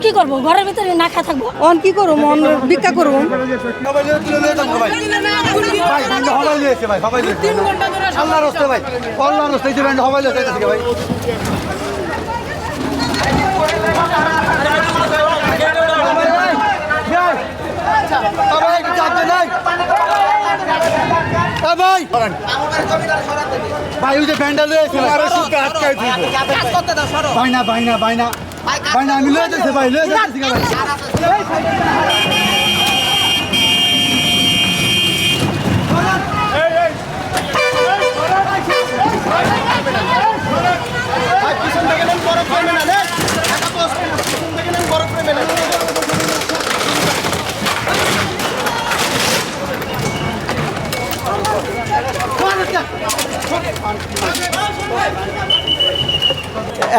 কি করবো, ঘরের ভিতরে না খা থাকবো। অন কি করবো, মন ভিক্ষা করবো। আমি লয়ে যাচ্ছি ভাই, লয়ে যাচ্ছি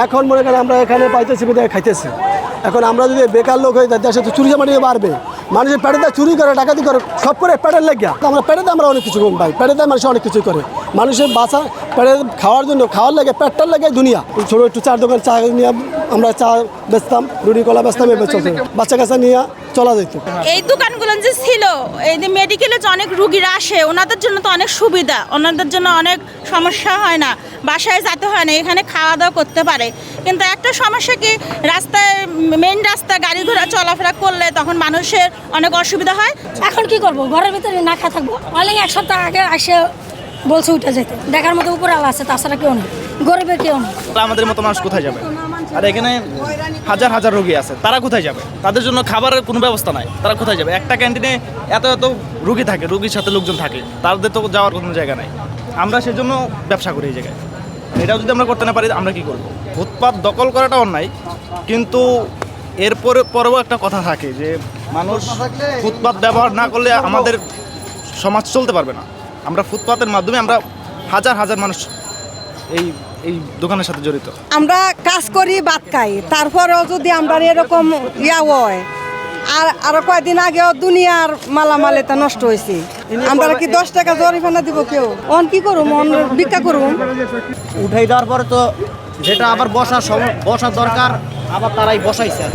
এখন মনে করেন আমরা এখানে পাইতেছি বিদায় খাইতেছি। এখন আমরা যদি বেকার লোক হয়ে দেশে তো চুরি চামারি বাড়বে, মানুষের পেটেতে চুরি করে, ডাকাতি করে, সব করে পেটের লেগে। আমরা পেটেতে আমরা অনেক কিছু পাই, পেটেতে মানুষ অনেক কিছু করে, মানুষের বাসা পেটে খাওয়ার জন্য, খাওয়ার লেগে, পেটটার লেগে দুনিয়া। ছোটো একটু চার দোকান চা নিয়ে আমরা চা বেচতাম, রুটি কলা বেচতাম, এবার চলতে বাচ্চা কাচ্চা নিয়ে চলা যেত। এই দোকানগুলো যে ছিল, এই যে মেডিকেলে যে অনেক রুগীরা আসে, ওনাদের জন্য তো অনেক সুবিধা, ওনাদের জন্য অনেক সমস্যা হয় না, বাসায় যেতে হয় না, এখানে খাওয়া দাওয়া করতে পারে। কিন্তু একটা সমস্যা কি, রাস্তায় মেইন রাস্তা গাড়ি ঘোড়া চলাফেরা করলে তখন মানুষের অনেক অসুবিধা হয়। এখন কি করবো, ঘরের ভিতরে না খা থাকবো। অনেক এক সপ্তাহ আগে আসে বলছে উঠে যেতে, দেখার মতো উপরে আলো আছে, তাছাড়া কেউ নেই, গরিবের কেউ নেই। আমাদের মতো মানুষ কোথায় যাবে? আর এখানে হাজার হাজার রোগী আছে, তারা কোথায় যাবে? তাদের জন্য খাবারের কোনো ব্যবস্থা নাই, তারা কোথায় যাবে? একটা ক্যান্টিনে এত এত রুগী থাকে, রুগীর সাথে লোকজন থাকে, তাদের তো যাওয়ার কোনো জায়গা নাই। আমরা সেজন্য ব্যবসা করি এই জায়গায়। এটাও যদি আমরা করতে না পারি, আমরা কি করবো? ফুটপাত দখল করাটা অন্যায়, কিন্তু পরেও একটা কথা থাকে যে মানুষ ফুটপাত ব্যবহার না করলে আমাদের সমাজ চলতে পারবে না। আমরা ফুটপাতের মাধ্যমে আমরা হাজার হাজার মানুষ এই এই দোকানের সাথে জড়িত। আমরা কাজ করি, ভাত খাই, তারপরেও যদি আমরা এরকম হয়, আর আরো কয়েকদিন আগেও দুনিয়ার মালামাল এটা নষ্ট হয়েছে, আমরা কি 10 টাকা জরিমানা দিব কেউ? অন কি করবো, মন ভিক্ষা করবো। উঠাই দেওয়ার পরে তো যেটা আবার বসার দরকার, আবার তারাই বসাইছে।